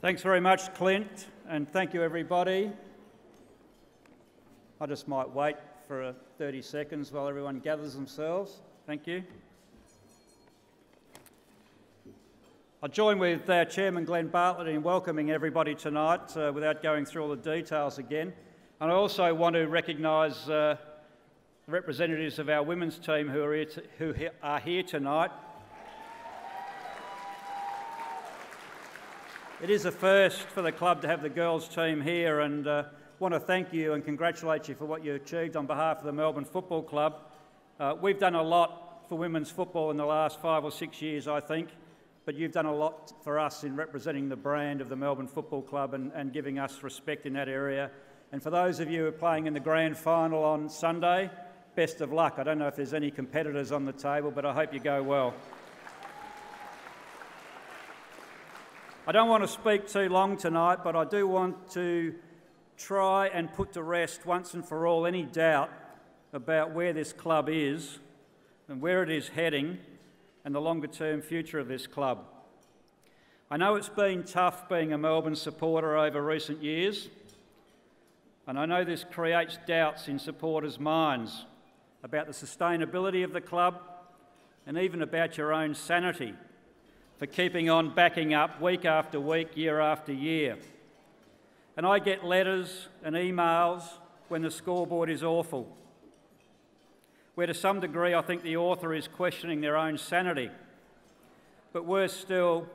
Thanks very much, Clint, and thank you, everybody. I just might wait for 30 seconds while everyone gathers themselves. Thank you. I join with Chairman Glenn Bartlett in welcoming everybody tonight without going through all the details again. And I also want to recognise the representatives of our women's team who are here tonight. It is a first for the club to have the girls' team here, and want to thank you and congratulate you for what you achieved on behalf of the Melbourne Football Club. We've done a lot for women's football in the last 5 or 6 years, I think, but you've done a lot for us in representing the brand of the Melbourne Football Club and giving us respect in that area. And for those of you who are playing in the grand final on Sunday, best of luck. I don't know if there's any competitors on the table, but I hope you go well. I don't want to speak too long tonight, but I do want to try and put to rest once and for all any doubt about where this club is and where it is heading and the longer-term future of this club. I know it's been tough being a Melbourne supporter over recent years, and I know this creates doubts in supporters' minds about the sustainability of the club and even about your own sanity for keeping on backing up week after week, year after year. And I get letters and emails when the scoreboard is awful, where to some degree I think the author is questioning their own sanity, but worse still,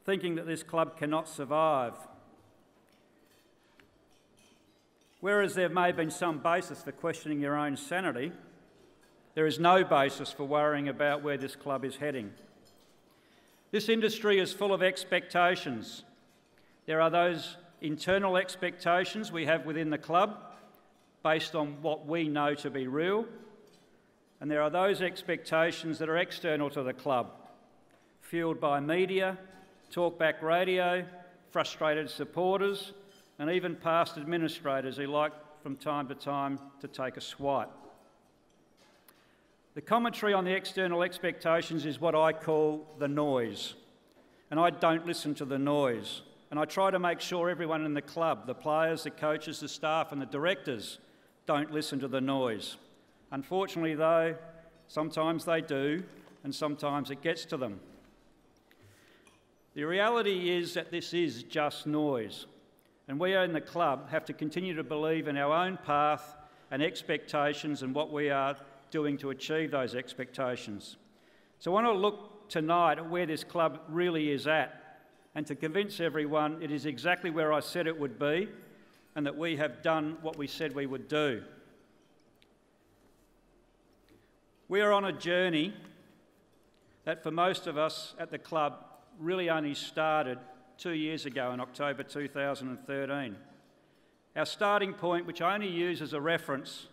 thinking that this club cannot survive. Whereas there may have been some basis for questioning your own sanity, there is no basis for worrying about where this club is heading. This industry is full of expectations. There are those internal expectations we have within the club based on what we know to be real, and there are those expectations that are external to the club, fueled by media, talkback radio, frustrated supporters, and even past administrators who like from time to time to take a swipe. The commentary on the external expectations is what I call the noise, and I don't listen to the noise. And I try to make sure everyone in the club, the players, the coaches, the staff and the directors don't listen to the noise. Unfortunately though, sometimes they do, and sometimes it gets to them. The reality is that this is just noise, and we in the club have to continue to believe in our own path and expectations and what we are doing to achieve those expectations. So I want to look tonight at where this club really is at and to convince everyone it is exactly where I said it would be and that we have done what we said we would do. We are on a journey that for most of us at the club really only started 2 years ago in October 2013. Our starting point, which I only use as a reference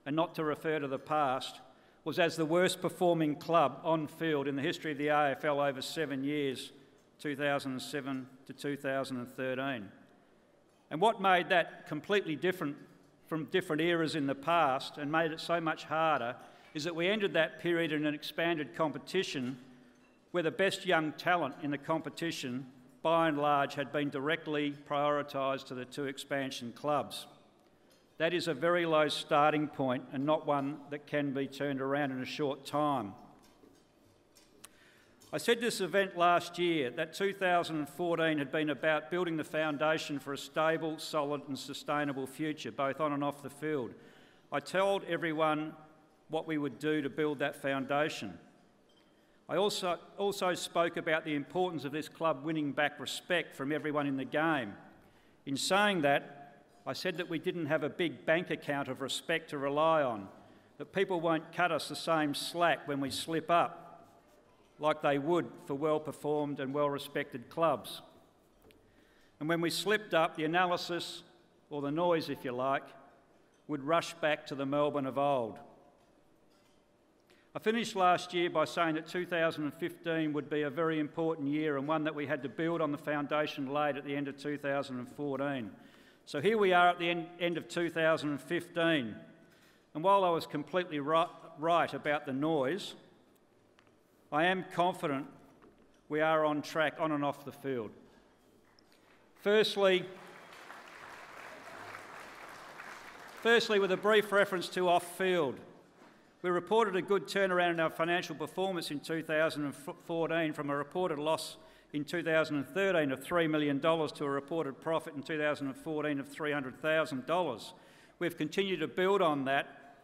and not to refer to the past, was as the worst performing club on field in the history of the AFL over 7 years, 2007 to 2013. And what made that completely different from different eras in the past and made it so much harder is that we entered that period in an expanded competition where the best young talent in the competition, by and large, had been directly prioritised to the two expansion clubs. That is a very low starting point and not one that can be turned around in a short time. I said this event last year that 2014 had been about building the foundation for a stable, solid and sustainable future, both on and off the field. I told everyone what we would do to build that foundation. I also spoke about the importance of this club winning back respect from everyone in the game. In saying that, I said that we didn't have a big bank account of respect to rely on, that people won't cut us the same slack when we slip up, like they would for well-performed and well-respected clubs. And when we slipped up, the analysis, or the noise if you like, would rush back to the Melbourne of old. I finished last year by saying that 2015 would be a very important year and one that we had to build on the foundation laid at the end of 2014. So here we are at the end of 2015, and while I was completely right about the noise, I am confident we are on track on and off the field. Firstly, with a brief reference to off-field. We reported a good turnaround in our financial performance in 2014 from a reported loss in 2013 of $3 million to a reported profit in 2014 of $300,000. We've continued to build on that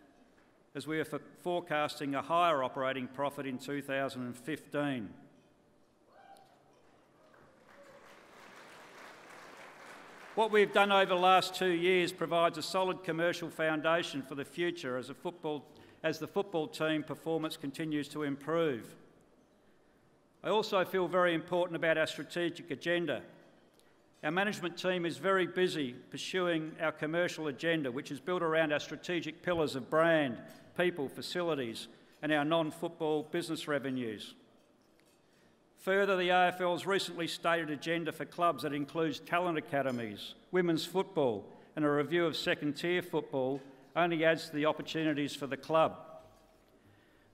as we are forecasting a higher operating profit in 2015. What we've done over the last 2 years provides a solid commercial foundation for the future as the football team performance continues to improve. I also feel very important about our strategic agenda. Our management team is very busy pursuing our commercial agenda, which is built around our strategic pillars of brand, people, facilities, and our non-football business revenues. Further, the AFL's recently stated agenda for clubs that includes talent academies, women's football, and a review of second-tier football only adds to the opportunities for the club.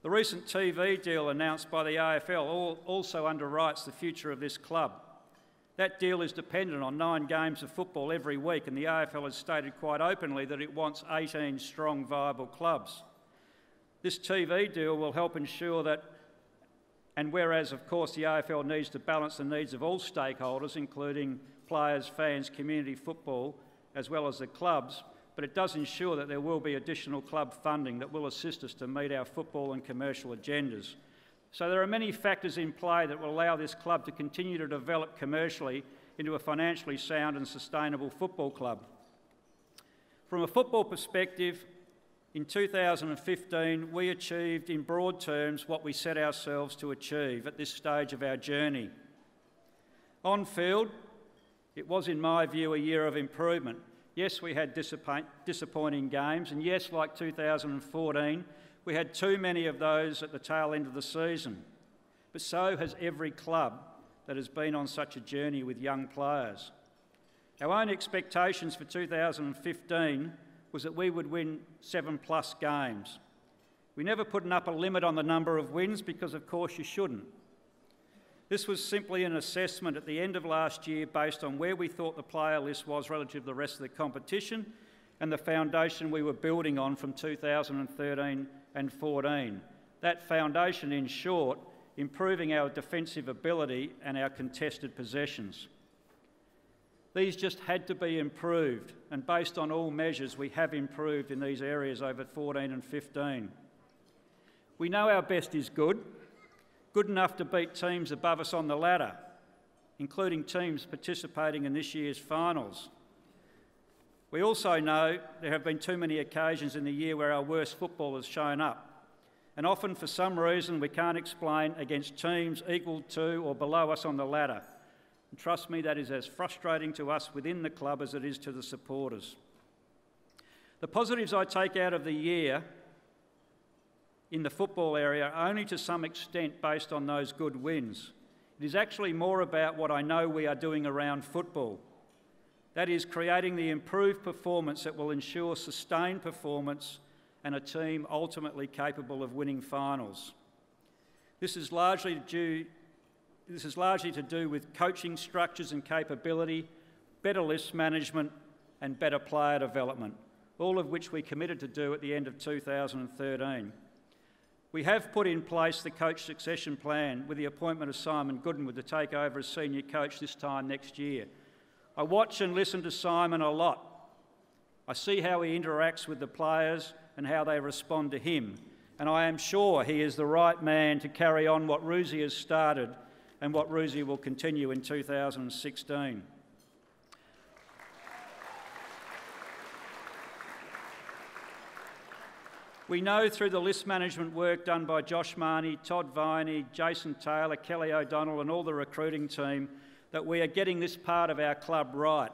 The recent TV deal announced by the AFL also underwrites the future of this club. That deal is dependent on 9 games of football every week, and the AFL has stated quite openly that it wants 18 strong, viable clubs. This TV deal will help ensure that, and whereas, of course, the AFL needs to balance the needs of all stakeholders, including players, fans, community football, as well as the clubs, but it does ensure that there will be additional club funding that will assist us to meet our football and commercial agendas. So there are many factors in play that will allow this club to continue to develop commercially into a financially sound and sustainable football club. From a football perspective, in 2015, we achieved in broad terms what we set ourselves to achieve at this stage of our journey. On field, it was, in my view, a year of improvement. Yes, we had disappointing games, and yes, like 2014, we had too many of those at the tail end of the season. But so has every club that has been on such a journey with young players. Our own expectations for 2015 was that we would win 7+ games. We never put an upper limit on the number of wins because, of course, you shouldn't. This was simply an assessment at the end of last year based on where we thought the player list was relative to the rest of the competition and the foundation we were building on from 2013 and 14. That foundation, in short, improving our defensive ability and our contested possessions. These just had to be improved, and based on all measures, we have improved in these areas over 14 and 15. We know our best is good enough to beat teams above us on the ladder, including teams participating in this year's finals. We also know there have been too many occasions in the year where our worst football has shown up, and often for some reason we can't explain against teams equal to or below us on the ladder. And trust me, that is as frustrating to us within the club as it is to the supporters. The positives I take out of the year in the football area are only to some extent based on those good wins. It is actually more about what I know we are doing around football. That is, creating the improved performance that will ensure sustained performance and a team ultimately capable of winning finals. This is largely to do with coaching structures and capability, better list management and better player development, all of which we committed to do at the end of 2013. We have put in place the coach succession plan with the appointment of Simon Goodwin to take over as senior coach this time next year. I watch and listen to Simon a lot. I see how he interacts with the players and how they respond to him, and I am sure he is the right man to carry on what Ruzi has started and what Ruzi will continue in 2016. We know through the list management work done by Josh Marnie, Todd Viney, Jason Taylor, Kelly O'Donnell and all the recruiting team that we are getting this part of our club right.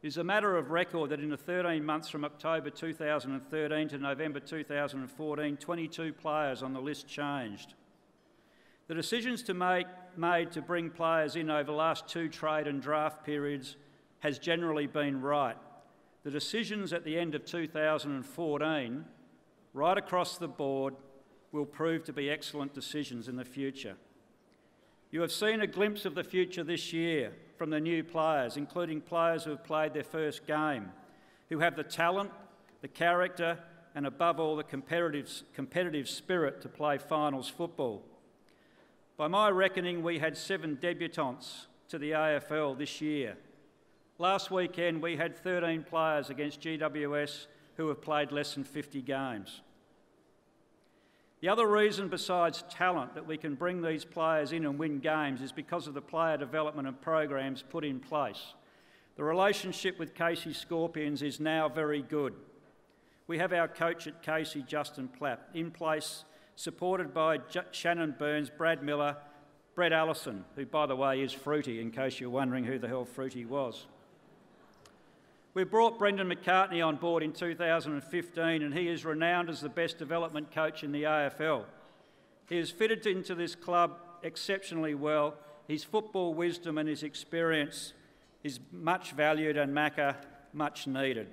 It is a matter of record that in the 13 months from October 2013 to November 2014, 22 players on the list changed. The decisions made to bring players in over the last 2 trade and draft periods has generally been right. The decisions at the end of 2014, right across the board, will prove to be excellent decisions in the future. You have seen a glimpse of the future this year from the new players, including players who have played their first game, who have the talent, the character, and above all, the competitive spirit to play finals football. By my reckoning, we had 7 debutants to the AFL this year. Last weekend, we had 13 players against GWS who have played less than 50 games. The other reason besides talent that we can bring these players in and win games is because of the player development and programs put in place. The relationship with Casey Scorpions is now very good. We have our coach at Casey, Justin Platt, in place, supported by Shannon Burns, Brad Miller, Brett Allison, who, by the way, is Fruity, in case you're wondering who the hell Fruity was. We brought Brendan McCartney on board in 2015, and he is renowned as the best development coach in the AFL. He has fitted into this club exceptionally well. His football wisdom and his experience is much valued and Macca much needed.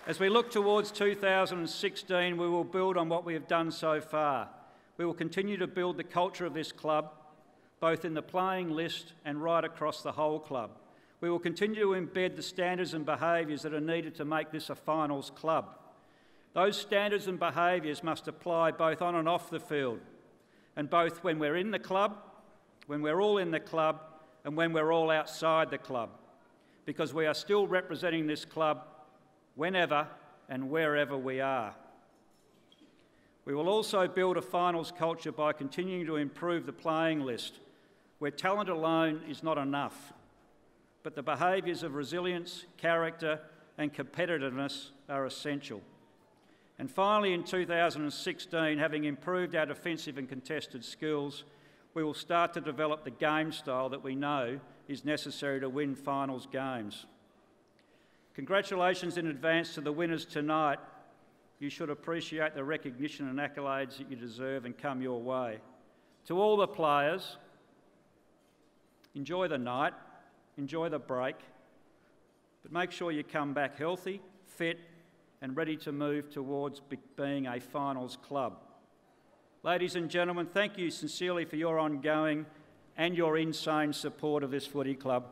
As we look towards 2016, we will build on what we have done so far. We will continue to build the culture of this club, both in the playing list and right across the whole club. We will continue to embed the standards and behaviours that are needed to make this a finals club. Those standards and behaviours must apply both on and off the field, and both when we're in the club, when we're all in the club, and when we're all outside the club, because we are still representing this club whenever and wherever we are. We will also build a finals culture by continuing to improve the playing list, where talent alone is not enough, but the behaviours of resilience, character and competitiveness are essential. And finally, in 2016, having improved our defensive and contested skills, we will start to develop the game style that we know is necessary to win finals games. Congratulations in advance to the winners tonight. You should appreciate the recognition and accolades that you deserve and come your way. To all the players, enjoy the night, enjoy the break, but make sure you come back healthy, fit and ready to move towards being a finals club. Ladies and gentlemen, thank you sincerely for your ongoing and your insane support of this footy club.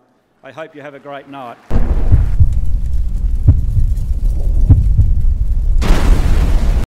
I hope you have a great night.